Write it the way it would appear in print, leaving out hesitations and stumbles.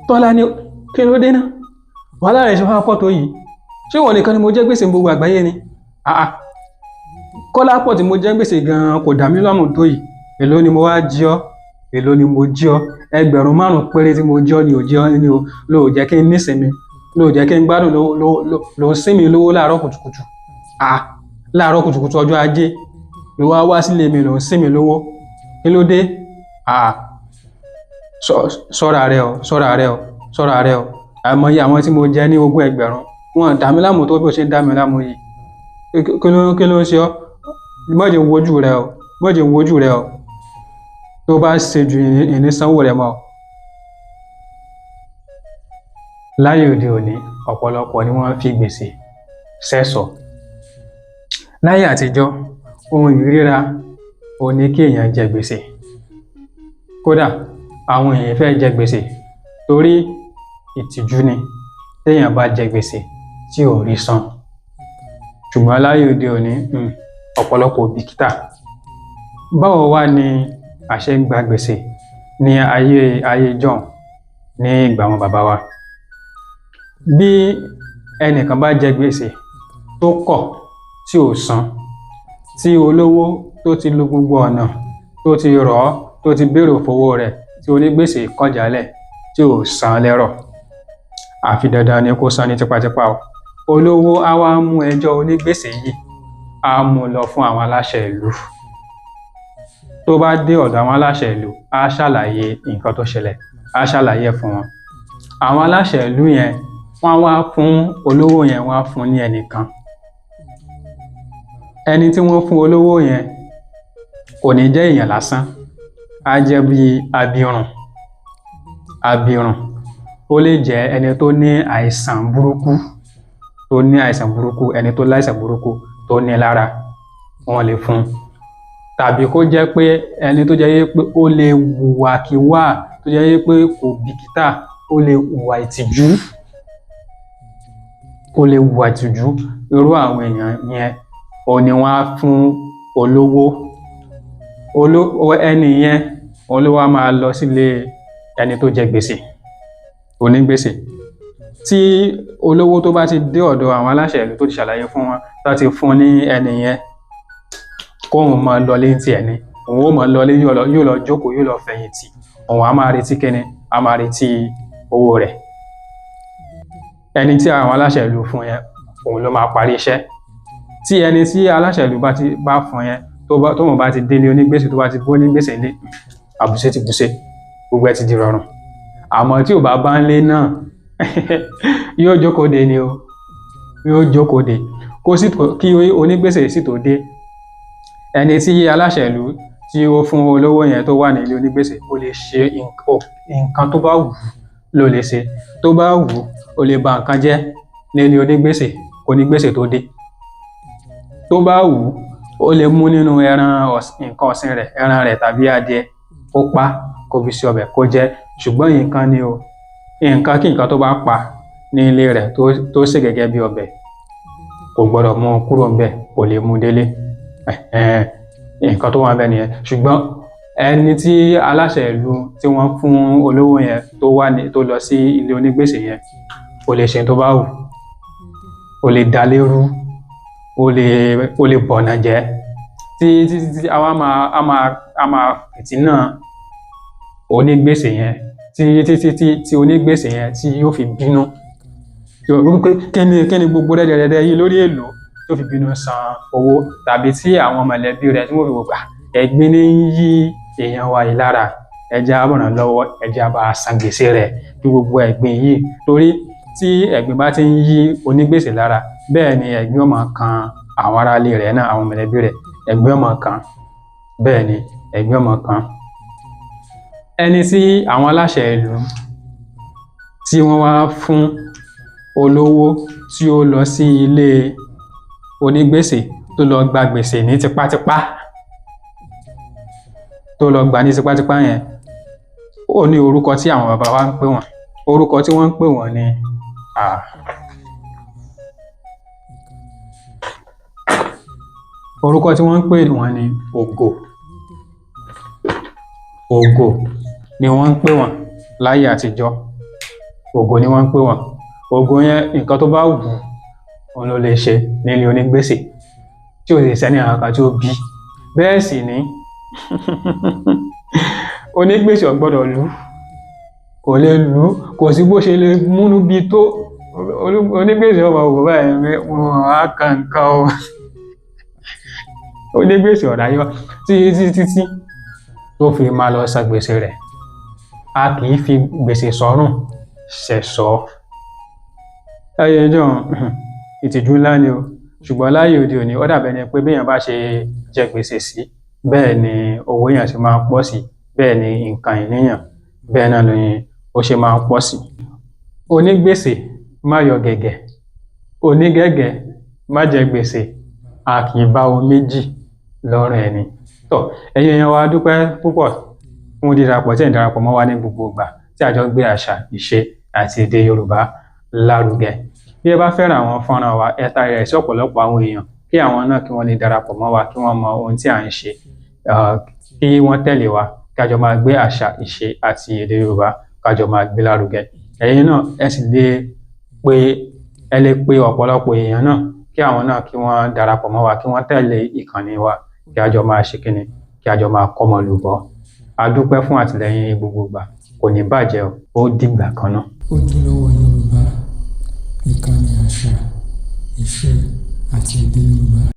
Tọ́lá ní kí ló dé náà wàhálà rẹ̀ ṣe wá pọ̀ tó yìí ṣé wọ́n nìkan ni mo jẹ gbèsè gbogbo àgbáyé ni Kọ́lá pọ̀ tí mo jẹ gbèsè gan-an kò dà mí lọ́rùn tó yìí èló ni mo wá jí ọ́ èló ni mo jí ọ́ 5,000 péré tí mo jí ọ́ ni ò jí ọ́ ni o ló jẹ́ kí n nísinmi ló jẹ́ kí n gbádùn ló ń sín mi lówó láàárọ̀ kùtùkùtù láàárọ̀ kùtùkùtù ọjọ́ ajé ló wá sílé mi ló ń sín mi lówó kí ló dé ṣọ́ra rẹ o àmọye àwọn tí mo jẹ ní 20,000 wọn dà mí láàmú tó bí ó ṣe ń dà mí láàmú yìí kí ló ń ṣe ọ́ mọ́jẹ̀ ń wojú rẹ o tó bá ṣe ju ìní sanwó rẹ mọ́ láyé òde òní ọ̀pọ̀lọpọ̀ ni wọ́n fi gbèsè sẹ́sọ̀ láyé àtijọ́ ohun ìríra ò ní kí èèyàn jẹ gbèsè kódà àwọn èèyàn fẹ́ jẹ gbèsè torí ìtìjú ni téèyàn bá jẹ gbèsè tí ò rí san ṣùgbọ́n láyé òde òní ọ̀pọ̀lọpọ̀ bìkítà báwo wá ni a ṣe ń gba gbèsè ní ayé jọ̀hún ní ìgbà àwọn bàbá wa bí ẹnìkan bá jẹ gbèsè tó kọ̀ tí ò san tí olówó tó ti lo gbogbo ọ̀nà tó ti rọ̀ ọ́ tó ti béèrè fowó rẹ̀ tí onígbèsè kọ̀ jálẹ̀ tí ò san lẹ́rọ̀ àfi dandan ni kó san ní tipátipá o olówó á wá mú ẹjọ́ onígbèsè yìí á mú lọ fún àwọn aláṣẹ ìlú tó bá dé ọ̀dọ̀ àwọn aláṣẹ ìlú á ṣàlàyé nǹkan tó ṣẹlẹ̀ á ṣàlàyé fún wọn àwọn aláṣẹ ìlú yẹn wọ́n wá fún olówó yẹn wọ́n á fún ní ẹnìkan ẹni tí wọ́n fún olówó yẹn kò ní jẹ́ èèyàn lásán á jẹ́ bí abirùn ó lè jẹ́ ẹni tó ní àìsàn burúkú ẹni tó láìsàn burúkú tó ní lára wọ́n lè fún tàbí kó jẹ́ pé ẹni tó jẹ́ pé ó lè hùwàkiwà tó jẹ́ pé kò bìkítà ó lè hùwà ìtìjú irú àwọn èèyàn yẹn ó ní wọ́n á fún olówó ẹni yẹn olówó á máa lọ sílé ẹni tó jẹ gbèsè onígbèsè tí olówó tó bá ti dé ọ̀dọ̀ àwọn aláṣẹ ìlú tó ti ṣàlàyé fún wọn láti fún ní ẹni yẹn kóhun máa lọlé ti ẹni òun ó máa lọlé yóò lọ jókòó yóò lọ fẹ̀yìntì òun á máa retí kíni á máa retí owó rẹ̀ ẹni tí àwọn aláṣẹ ìlú fún yẹn òun ló máa parí iṣẹ́ tí ẹni tí aláṣẹ ìlú bá fún yẹn tóun bá ti délé onígbèsè tó bá ti bó onígbèsè lé àbùṣe ti bùṣe gbogbo ẹ ti di rọrùn àmọ́ tí ò bá bá ń lé náà yóò jókòó de ni o yóò jókòó de kí onígbèsè sì tó dé ẹni tí aláṣẹ ìlú tí ó fún olówó yẹn tó wà nílé onígbèsè ó lè ṣe nǹkan tó bá wù ló lè ṣe tó bá wù ó lè ba nǹkan jẹ́ nílé onígbèsè tó dé tó bá wù ó lè mú nínú nǹkan ọ̀sìn rẹ̀ ẹran rẹ̀ tàbí adìẹ kó pa kó fi ṣe ọbẹ̀ kó jẹ ṣùgbọ́n nǹkan ni o nǹkan kí nǹkan tó bá pa ní ilé rẹ̀ tó ṣe gẹ́gẹ́ bí ọbẹ̀ kò gbọ́dọ̀ mú kúrò ńbẹ̀ kò lè mú délé nǹkan tó wà ńbẹ̀ nìyẹn ṣùgbọ́n ẹni tí aláṣẹ ìlú tí wọ́n fún olówó yẹn tó lọ sí ilé onígbèsè yẹn ó lè ṣe tó bá wù ó lè dá lérú ó lè bọ̀nà jẹ́ tí a máa fìtínà onígbèsè yẹn tí onígbèsè yẹn tí yóò fi bínú kí ni gbogbo rẹ́dẹ̀rẹ́dẹ́ yìí lórí èlò tó fi bínú san owó tàbí tí àwọn mọ̀lẹ́bí rẹ̀ tí wọ́n fi wò gbà ẹ̀gbin ní yí èèyàn wa yìí lára ẹjẹ́ á ràn lọ́wọ́ ẹjẹ́ á bá san gbèsè rẹ̀ bí gbogbo ẹ̀gbin yìí torí tí ẹ̀gbin bá ti ń yí onígbèsè lára bẹ́ẹ̀ ni ẹ̀gbin ó máa kan àwọn aráalé rẹ̀ náà àwọn mọ̀lẹ́bí rẹ̀ ẹ̀gbin ó máa kan bẹ́ẹ̀ ni ẹ̀gbin ó máa kan ẹni tí àwọn aláṣẹ ìlú tí wọ́n wá fún olówó tí ó lọ sí ilé onígbèsè tó lọ gba gbèsè ní tipátipá yẹn ó ní orúkọ tí àwọn bàbá wa ń pè wọ́n orúkọ tí wọ́n ń pè wọ́n ní orúkọ tí wọ́n ń pè wọ́n ní ògo ni wọ́n ń pè wọ́n láyé àtijọ́ ògo ni wọ́n ń pè wọ́n. Ògo yẹn nǹkan tó bá wù ú òun ló lè ṣe nílé onígbèsè tí ò lè sẹ́ni àkàkà tí ó bí. Bẹ́ẹ̀ sì ni onígbèsè ò gbọ́dọ̀ lù ú, kò lè lù ú, kò sí bó ṣe lè múnú bí tó onígbèsè ọmọ òwò báyìí wọn á kan nǹkan o. Onígbèsè ọ̀rá yọ títí tó fi máa lọ san gbèsè rẹ̀. A kì í fi gbèsè sọ́rùn ṣẹ̀ṣọ́. Láyé ọjọ́ ìtìjú ńlá ni o, ṣùgbọ́n láyé òde òní ó dàbí ẹni pé béèyàn bá ṣe jẹ gbèsè sí bẹ́ẹ̀ ni owó èèyàn ṣe máa pọ̀ sí, bẹ́ẹ̀ ni nǹkan ìníyàn bẹ́ẹ̀ náà ni ó ṣe máa pọ̀ sí. Onígbèsè má yọ gẹ̀gẹ̀, onígẹ̀gẹ̀ má jẹ gbèsè, a kì í bá ohun méjì lọ́rùn ẹni. Tọ́ ẹ̀yin èèyàn wa dúpẹ́ púpọ̀ fún dídarapọ̀ tí ẹ̀ ń darapọ̀ mọ́ wa ní gbogbo ìgbà tí a jọ gbé àṣà, ìṣe àti èdè Yorùbá lárugẹ. Bí ẹ bá fẹ́ràn àwọn fọ́nrán wa, ẹ tari rẹ̀ sí ọ̀pọ̀lọpọ̀ àwọn èèyàn kí àwọn náà kí wọ́n lè darapọ̀ mọ́ wa, kí wọ́n mọ ohun tí à ń ṣe, kí wọ́n tẹ̀lé wa, ká jọ máa gbé àṣà, ìṣe àti èdè Yorùbá ká jọ máa gbé lárugẹ. Ẹ̀yin náà ẹ lè pe ọ̀pọ̀lọpọ̀ èèyàn náà kí àwọn náà kí wọ́n darapọ̀ mọ́ wa, kí wọ́n tẹ̀lé ìkànnì wa, kí a jọ máa ṣe kíni, kí a jọ máa kọ́mọ lúbọ. A dúpẹ́ fún àtìlẹ́yìn gbogbo ìgbà, kò ní bàjẹ́ o, ó dìgbà kan náà. Ojúlówó Yorùbá, ìkànnì àṣà, ìṣe àti èdè Yorùbá.